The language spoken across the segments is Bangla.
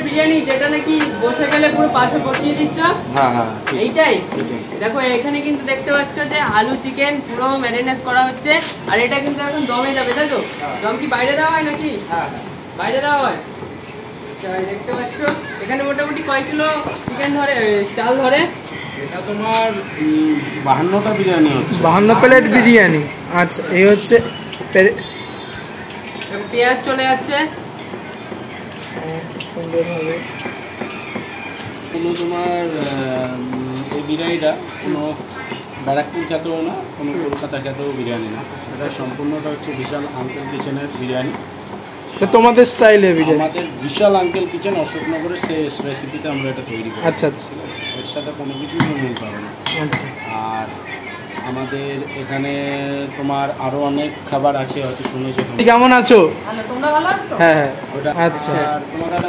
বিরিয়ানি যেটা নাকি বসে গেলে পুরো পাশে বসিয়ে দিচ্ছ? হ্যাঁ হ্যাঁ এইটাই। দেখো এখানে কিন্তু দেখতে পাচ্ছ যে আলু চিকেন পুরো ম্যারিনেট করা হচ্ছে, আর এটা কিন্তু এখন দমে যাবে, তাই তো? দম কি বাইরে দেওয়া হয় নাকি? বাইরে দেওয়া হয়। আচ্ছা দেখতে পাচ্ছ এখানে মোটামুটি কয় কিলো চিকেন ধরে, চাল ধরে? এটা তোমার 52টা বিরিয়ানি হচ্ছে। 52 প্লেট বিরিয়ানি। আচ্ছা এই হচ্ছে পেঁয়াজ চলে যাচ্ছে সুন্দরভাবে। কোনো তোমার এই বিরিয়ানিটা কোনো ব্যারাকপুর খ্যাতও না, কোনো কলকাতা খ্যাতও বিরিয়ানি না, এটা সম্পূর্ণটা হচ্ছে বিশাল আঙ্কেল কিচেনের বিরিয়ানি। তোমাদের স্টাইলে বিরিয়ানি? আমাদের বিশাল আঙ্কেল কিচেন অশোকনগরের সেই রেসিপিতে আমরা এটা তৈরি করি। আচ্ছা আচ্ছা, এর সাথে কোনো কিছুই মিল পাবে না। আচ্ছা। আর আমাদের এখানে তোমার আরো অনেক খাবার আছে, হয়তো শুনেছো। কেমন আছো? ভালো, তোমরা ভালো আছো তো? হ্যাঁ হ্যাঁ। আচ্ছা,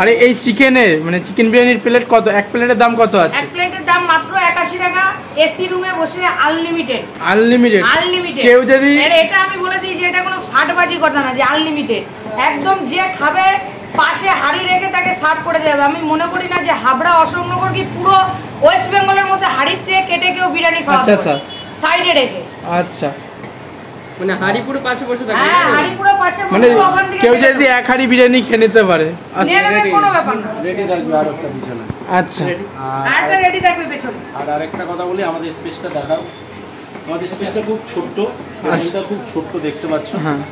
আরে এই চিকেনের মানে চিকেন বিরিয়ানির প্লেট কত? এক প্লেটের দাম কত আছে? এক প্লেটের দাম মাত্র 81 টাকা, এসি রুমে বসে আনলিমিটেড। আনলিমিটেড? আনলিমিটেড। কেউ যদি এটা আমি বলে দিই যে এটা কোনো ফাটবাজি কথা না, যে আনলিমিটেড একদম যে খাবে পাশে হাড়ি রেখে তাকে সার্ভ করে দেবে। আমি মনে করি না যে হাবড়া অশোকনগর কি পুরো ওয়েস্ট বেঙ্গলের মধ্যে হাড়িতে কেটে কেউ বিরিয়ানি খাওয়া। আচ্ছা আচ্ছা, সাইডে রেখে। আচ্ছা মানে হাড়ি পুরো পাশে বসে থাকে? হ্যাঁ হাড়ি পুরো পাশে, মানে কেউ যদি এক হাড়ি বিরিয়ানি খেয়ে নিতে পারে? কোনো ব্যাপার না, রেডি থাকবে আর একটা পিছনে। আচ্ছা, আরেকটা রেডি থাকবে পেছনে। আর আরেকটা কথা বলি, আমাদের স্পেসটা দেখাও। আমাদের স্পেসটা খুব ছোট্ট, এটা খুব ছোট্ট দেখতে পাচ্ছ।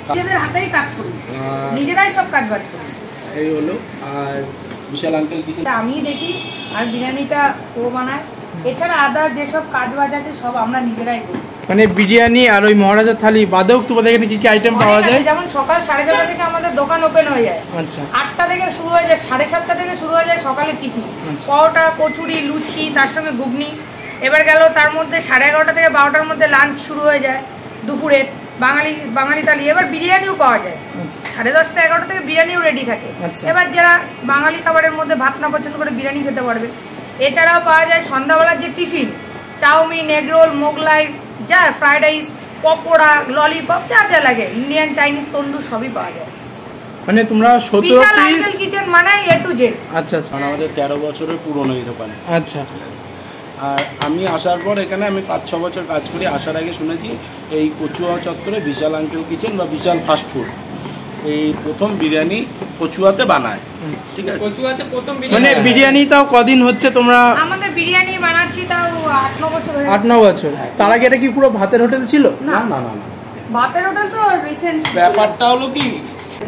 নিজেদের হাতেই কাজ করি, নিজেরাই সব কাজ বাজ করি। এই হলো আর বিশাল আঙ্কেল কিচেন আমি দেখি আর বিরিয়ানিটা ও বানায়, এছাড়া আদার যেসব কাজ বাজ আছে সব আমরা নিজেরাই করি। মানে বিরিয়ানি আর ওই মহারাজার থালি বাদেও তোমাদের এখানে কি কি আইটেম পাওয়া যায়? যেমন সকাল 6:30 থেকে আমাদের দোকান ওপেন হয়ে যায়। আচ্ছা, 8টা থেকে শুরু হয়ে যায়, 7:30 থেকে শুরু হয়ে যায় সকালে টিফিন, পরোটা, কচুরি, লুচি, তার সঙ্গে ঘুগনি। এবার গেল তার মধ্যে 11:30 থেকে 12টার মধ্যে লাঞ্চ শুরু হয়ে যায় দুপুরের বাঙালি থালি। এবার বিরিয়ানিও পাওয়া যায় 10:30 11টা থেকে বিরিয়ানিও রেডি থাকে। এবার যারা বাঙালি খাবারের মধ্যে ভাত না পছন্দ করে বিরিয়ানি খেতে পারবে। এছাড়াও পাওয়া যায় সন্ধ্যাবেলার যে tiffin, chow mein, egg roll, Mughlai, যা ফ্রাইড রাইস, পকোড়া, ললিপপ, যা যা লাগে, ইন্ডিয়ান, চাইনিজ, তন্দুর সবই পাওয়া যায়। মানে তোমরা 17 পিস কিচেন মানে এ টু জেড। আচ্ছা আচ্ছা, আমাদের 13 বছরের পুরনো এই দোকান। আচ্ছা, আর আমি আসার পর এখানে আমি 5-6 বছর কাজ করি। আসার আগে শুনেছি এই কচুয়া চত্বরে বিশাল আঙ্কেল কিচেন বা বিশাল ফাস্টফুড এই প্রথম বিরিয়ানি কচুয়াতে বানায়। ঠিক আছে, কচুয়াতে প্রথম মানে বিরিয়ানি তাও কদিন হচ্ছে তোমরা? আমাদের বিরিয়ানি বানাচ্ছি তাও 8-9 বছর হয়ে গেছে। 8-9 বছর। তার আগে এটা কি পুরো ভাতের হোটেল ছিল? না না না, ভাতের হোটেল তো রিসেন্ট। ব্যাপারটা হলো কি,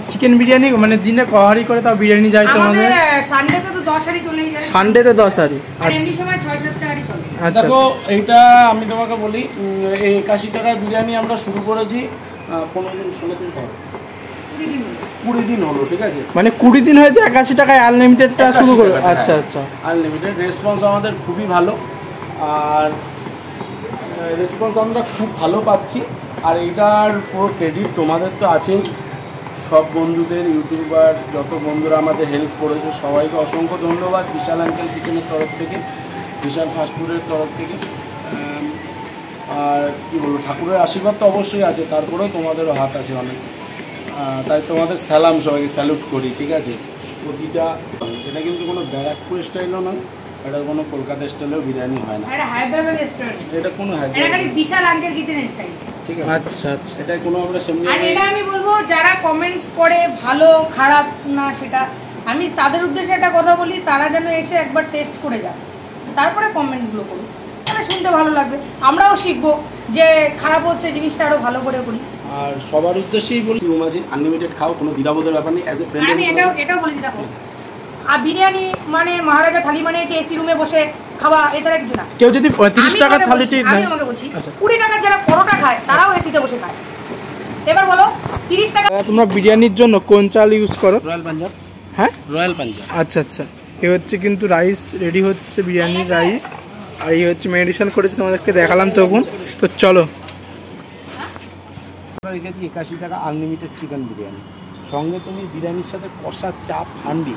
চিকেন বিরিয়ানি মানে দিনে কহারি করে তাও বিরিয়ানি যায় তোমাদের? আমাদের সানডেতে তো 10 হাঁড়ি চলেই যায়। সানডেতে 10 হাঁড়ি? আর এমনি সময় 6-7টা হাঁড়ি চলে। আচ্ছা, দেখো এইটা আমি তোমাকে বলি, এই 81 টাকার বিরিয়ানি আমরা শুরু করেছি 15 দিন 16 দিন পর, 20 দিন হলো। ঠিক আছে, মানে 20 দিন হয়েছে 81 টাকায় আনলিমিটেডটা শুরু করে? আচ্ছা আচ্ছা, আনলিমিটেড। রেসপন্স আমাদের খুবই ভালো, আর রেসপন্স আমরা খুব ভালো পাচ্ছি। আর এইটার পুরো ক্রেডিট তোমাদের তো আছেই, সব বন্ধুদের, ইউটিউবার যত বন্ধুরা আমাদের হেল্প করেছে সবাইকে অসংখ্য ধন্যবাদ। বিশাল আঙ্কেল কিচেনের তরফ থেকে, বিশাল ফাস্টফুডের তরফ থেকে। আর কি বলবো, ঠাকুরের আশীর্বাদ তো অবশ্যই আছে, তারপরেও তোমাদেরও হাত আছে অনেক। তাই তোমাদের সালাম, সবাইকে স্যালুট করি। ঠিক আছে, প্রতিটা এটা কিন্তু কোনো ব্যারাকপুর স্টাইলও নয়, এটা কোনো কলকাতা স্টাইলেও বিরিয়ানি হয় না, এটা হায়দ্রাবাদ স্টাইল। এটা কোনো এটা খালি বিশাল আঙ্কেল কিচেন স্টাইল। ঠিক আছে, আচ্ছা আচ্ছা, এটা কোনো আমরা সেমনি। আর এটা আমি বলবো যারা কমেন্টস করে ভালো খারাপ না সেটা, আমি তাদের উদ্দেশ্যে একটা কথা বলি, তারা যেন এসে একবার টেস্ট করে যান, তারপরে কমেন্টসগুলো করুন, তাহলে শুনতে ভালো লাগবে, আমরাও শিখবো যে খারাপ হচ্ছে জিনিসটা আরো ভালো করে করি। আর সবার উদ্দেশ্যেই বলি, রুম আছে, আনলিমিটেড খাও, কোনো দ্বিধাবোধের ব্যাপার নেই। অ্যাজ এ ফ্রেন্ড আমি এটাও বলে দিতে পারি, আর বিরিয়ানি মানে মহারাজা থালি মানে এসি রুমে বসে খাওয়া, এছাড়া কিছু না। কেউ যদি 35 টাকা থালিটি, আমি তোমাকে বলছি 20 টাকার যারা পরোটা খায় তারাও এসিতে বসে খায়। এবার বলো 30 টাকা। তোমরা বিরিয়ানির জন্য কোন চাল ইউজ করো? রয়্যাল পাঞ্জাব। হ্যাঁ, রয়্যাল পাঞ্জাব। আচ্ছা আচ্ছা, এই হচ্ছে কিন্তু রাইস রেডি হচ্ছে, বিরিয়ানির রাইস। আর এই হচ্ছে মেডিসিন করেছে, তোমাদেরকে দেখালাম তখন। তো চলো, রেখেছি 81 টাকা আনলিমিটেড চিকেন বিরিয়ানি, সঙ্গে তুমি বিরিয়ানির সাথে কষা চাপ হান্ডি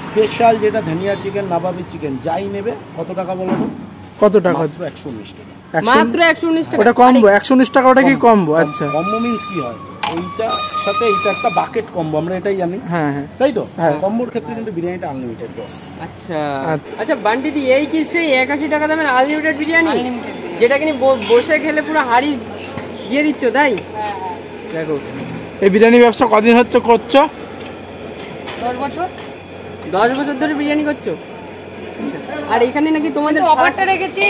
স্পেশাল, যেটা ধনিয়া চিকেন, নাবাবি চিকেন, যাই নেবে। কত টাকা বলো তো? কত টাকা? 119 টাকা মাত্র 119 টাকা। ওটা কম্বো? 119 টাকা ওটা কি কম্বো? আচ্ছা, কম্বো মিন্স কি হয়? এইটার সাথে এইটা একটা বাকেট কম্বো, আমরা এটাই জানি। হ্যাঁ হ্যাঁ তাই তো, হ্যাঁ। কম্বোর ক্ষেত্রে কিন্তু বিরিয়ানিটা আনলিমিটেড বস। আচ্ছা আচ্ছা বান্টিদি, এই কি সেই 81 টাকা দামের আনলিমিটেড বিরিয়ানি, যেটা কিনি বসে খেলে পুরো হাড়ি দিয়ে দিচ্ছ, তাই? দেখো এই বিরিয়ানি ব্যবসা কদিন হচ্ছে করছো? 10 বছর। 10 বছর ধরে বিরিয়ানি করছো? আর এখানে নাকি তোমাদের অফারটা রেখেছি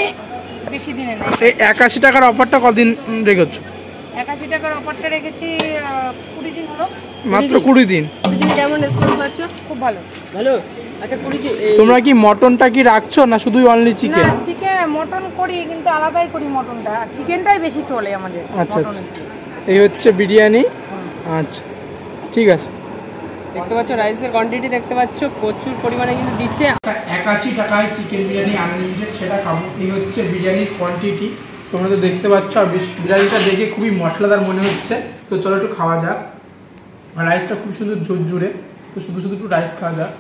বেশি দিনে না। এই 81 টাকার অফারটা কদিন রেখেছো? 81 টাকার অফারটা রেখেছি 20 দিন হলো। মাত্র 20 দিন। কেমন রেসপন্স পাচ্ছ? খুব ভালো। ভালো। আচ্ছা 20 দিন তোমরা কি মটনটা কি রাখছো না শুধুই অনলি না, চিকেন? চিকেন মটন করি কিন্তু আলাদাই করি মটনটা, আর চিকেনটাই বেশি চলে আমাদের। আচ্ছা আচ্ছা, এই হচ্ছে বিরিয়ানি। আচ্ছা ঠিক আছে, দেখতে পাচ্ছ রাইসের কোয়ান্টিটি দেখতে পাচ্ছ, প্রচুর পরিমাণে কিন্তু দিচ্ছে। 81 টাকায় চিকেন বিরিয়ানি আনলিমিটেড, সেটা খাবো। এই হচ্ছে বিরিয়ানির কোয়ান্টিটি, তোমরা তো দেখতে পাচ্ছ। আর বিরিয়ানিটা দেখে খুবই মশলাদার মনে হচ্ছে, তো চলো একটু খাওয়া যাক। আর রাইসটা খুব সুন্দর জোরে, তো শুধু শুধু একটু রাইস খাওয়া যাক।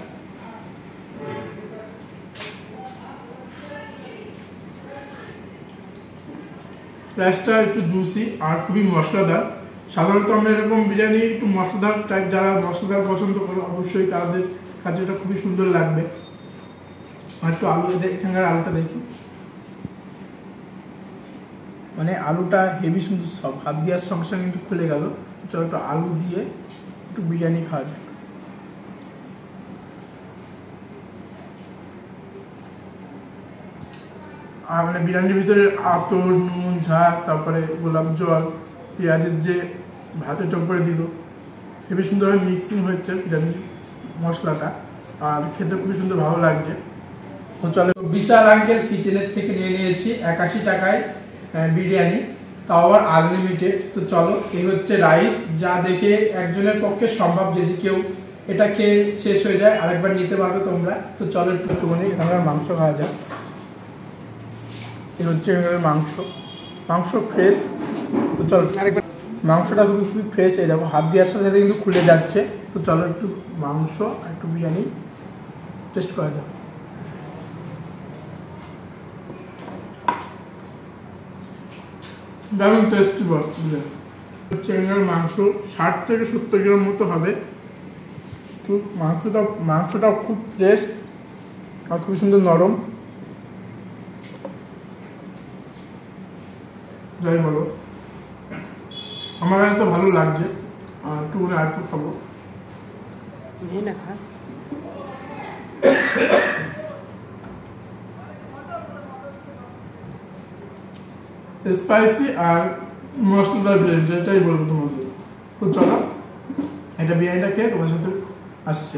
রাইসটা একটু জুসি আর খুবই মশলাদার। সাধারণত আমরা এরকম বিরিয়ানি একটু মশলাদার টাইপ, যারা মশলাদার পছন্দ করে অবশ্যই তাদের কাছে এটা খুবই সুন্দর লাগবে। আর একটু আলু, এখানকার আলুটা দেখি, মানে আলুটা হেভি সুন্দর, সব হাত দেওয়ার সঙ্গে সঙ্গে কিন্তু খুলে গেল। চলো একটু আলু দিয়ে একটু বিরিয়ানি খাওয়া যাক। আর মানে বিরিয়ানির ভিতরে আতর, নুন, ঝাল, তারপরে গোলাপ জল, পেঁয়াজের যে ভাতের টপরে দিল, খুবই সুন্দরভাবে মিক্সিং হচ্ছে বিরিয়ানির মশলাটা, আর খেতে খুবই সুন্দর ভালো লাগছে। তো চলো, বিশাল আঙ্কেল কিচেনের থেকে নিয়ে নিয়েছি 81 টাকায় বিরিয়ানি, তাও আবার আনলিমিটেড। তো চলো, এই হচ্ছে রাইস, যা দেখে একজনের পক্ষে সম্ভব, যদি কেউ এটা খেয়ে শেষ হয়ে যায় আরেকবার নিতে পারবে তোমরা। তো চলো একটুখানি এখানকার মাংস খাওয়া যাক। এই হচ্ছে এখানকার মাংস ফ্রেশ। তো চলো আরেকবার, মাংসটা খুবই ফ্রেশ। এই দেখো হাত দেওয়ার সাথে সাথে কিন্তু খুলে যাচ্ছে। তো চলো একটু মাংস আর একটু বিরিয়ানি টেস্ট করা যাক। দারুণ টেস্টি বস। হচ্ছে এখানকার মাংস 60 থেকে 70 গ্রাম মতো হবে। একটু মাংসটা খুব ফ্রেশ আর খুব সুন্দর নরম। যাই বলো, আমার কাছে তো ভালো লাগছে। আর একটু খাবো। স্পাইসি আর মশলাদার বিরিয়ানি, এটাই বলবো তোমাদের। তো চলো, এটা বিরিয়ানিটা খেয়ে তোমার সাথে আসছে।